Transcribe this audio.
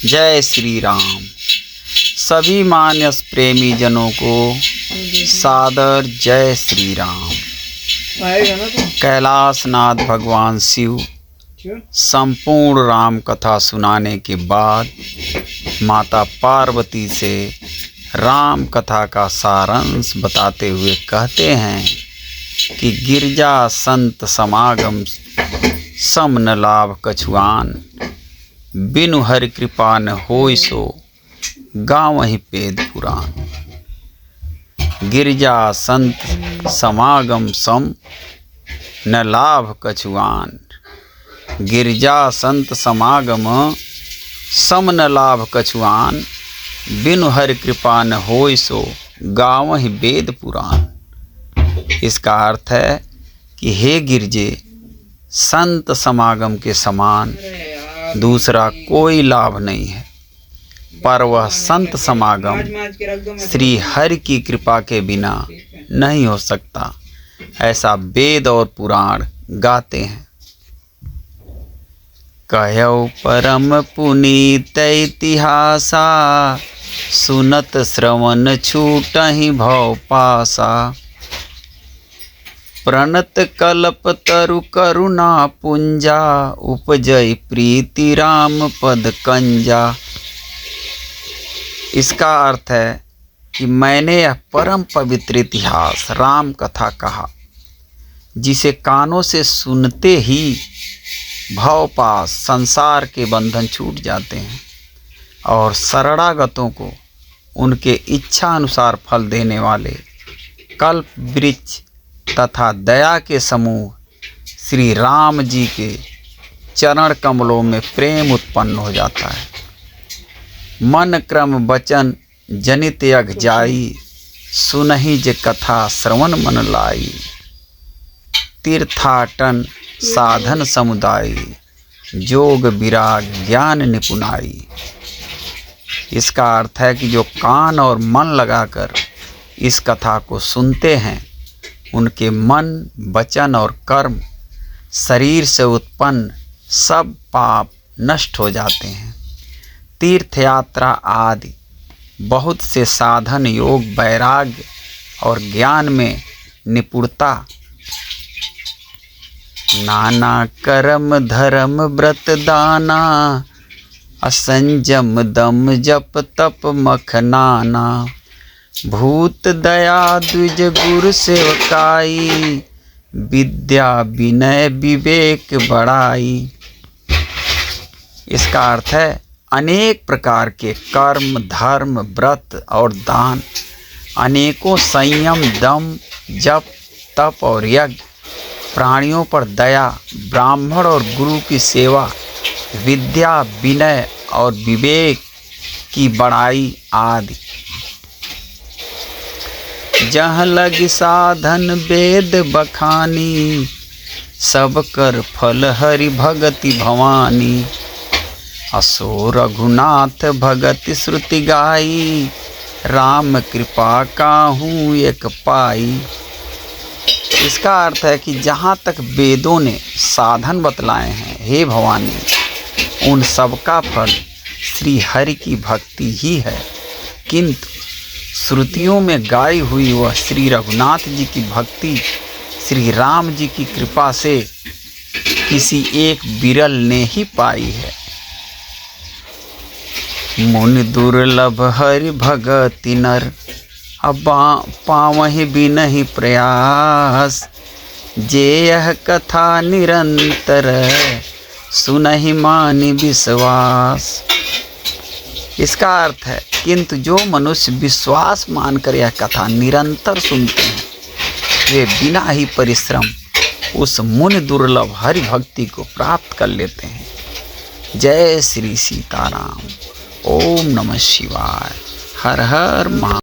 जय श्री राम। सभी मानस प्रेमी जनों को सादर जय श्री राम। कैलाशनाथ भगवान शिव संपूर्ण राम कथा सुनाने के बाद माता पार्वती से राम कथा का सारांश बताते हुए कहते हैं कि गिरजा संत समागम सम न लाभ कछुआन, बिनु हरि कृपा न होय सो गावहि वेद पुराण। गिरजा संत समागम सम न लाभ कछुआन, गिरजा संत समागम सम न लाभ कछुआन, बिनु हरि कृपा न होय सो गावहि वेद पुराण। इसका अर्थ है कि हे गिरजे, संत समागम के समान दूसरा कोई लाभ नहीं है, पर वह संत समागम श्री हरि की कृपा के बिना नहीं हो सकता, ऐसा वेद और पुराण गाते हैं। कहौ परम पुनीत इतिहासा, सुनत श्रवण छूटहि भव पासा। प्रणत कल्प तरु करुणा पुंजा, उपजय प्रीति राम पद कंजा। इसका अर्थ है कि मैंने यह परम पवित्र इतिहास राम कथा कहा, जिसे कानों से सुनते ही भवपास संसार के बंधन छूट जाते हैं और शरणागतों को उनके इच्छा अनुसार फल देने वाले कल्प वृक्ष तथा दया के समूह श्री राम जी के चरण कमलों में प्रेम उत्पन्न हो जाता है। मन क्रम वचन जनित यज्ञ जाई, सुनहि जे कथा श्रवण मन लाई। तीर्थाटन साधन समुदाय, जोग विराग ज्ञान निपुणाई। इसका अर्थ है कि जो कान और मन लगाकर इस कथा को सुनते हैं, उनके मन वचन और कर्म शरीर से उत्पन्न सब पाप नष्ट हो जाते हैं। तीर्थ यात्रा आदि बहुत से साधन योग वैराग्य और ज्ञान में निपुणता, नाना कर्म धर्म व्रत दाना, असंजम दम जप तप मखनाना। भूत दया द्विज गुरु सेवकाई, विद्या विनय विवेक बढ़ाई। इसका अर्थ है अनेक प्रकार के कर्म धर्म व्रत और दान, अनेकों संयम दम जप तप और यज्ञ, प्राणियों पर दया, ब्राह्मण और गुरु की सेवा, विद्या विनय और विवेक की बढ़ाई आदि। जहाँ लग साधन वेद बखानी, सब कर फल हरि भगति भवानी। असो रघुनाथ भगति श्रुति गाई, राम कृपा काहू एक पाई। इसका अर्थ है कि जहाँ तक वेदों ने साधन बतलाए हैं, हे भवानी, उन सब का फल श्री हरि की भक्ति ही है, किंतु श्रुतियों में गाई हुई वह श्री रघुनाथ जी की भक्ति श्री राम जी की कृपा से किसी एक विरल ने ही पाई है। मुनि दुर्लभ हरि भगति नर, अब पावहि बिनहि प्रयास। जे यह कथा निरंतर, सुनहि मानि विश्वास। इसका अर्थ है किंतु जो मनुष्य विश्वास मानकर यह कथा निरंतर सुनते हैं, वे बिना ही परिश्रम उस मुनि दुर्लभ हरि भक्ति को प्राप्त कर लेते हैं। जय श्री सीताराम। ओम नमः शिवाय। हर हर महा।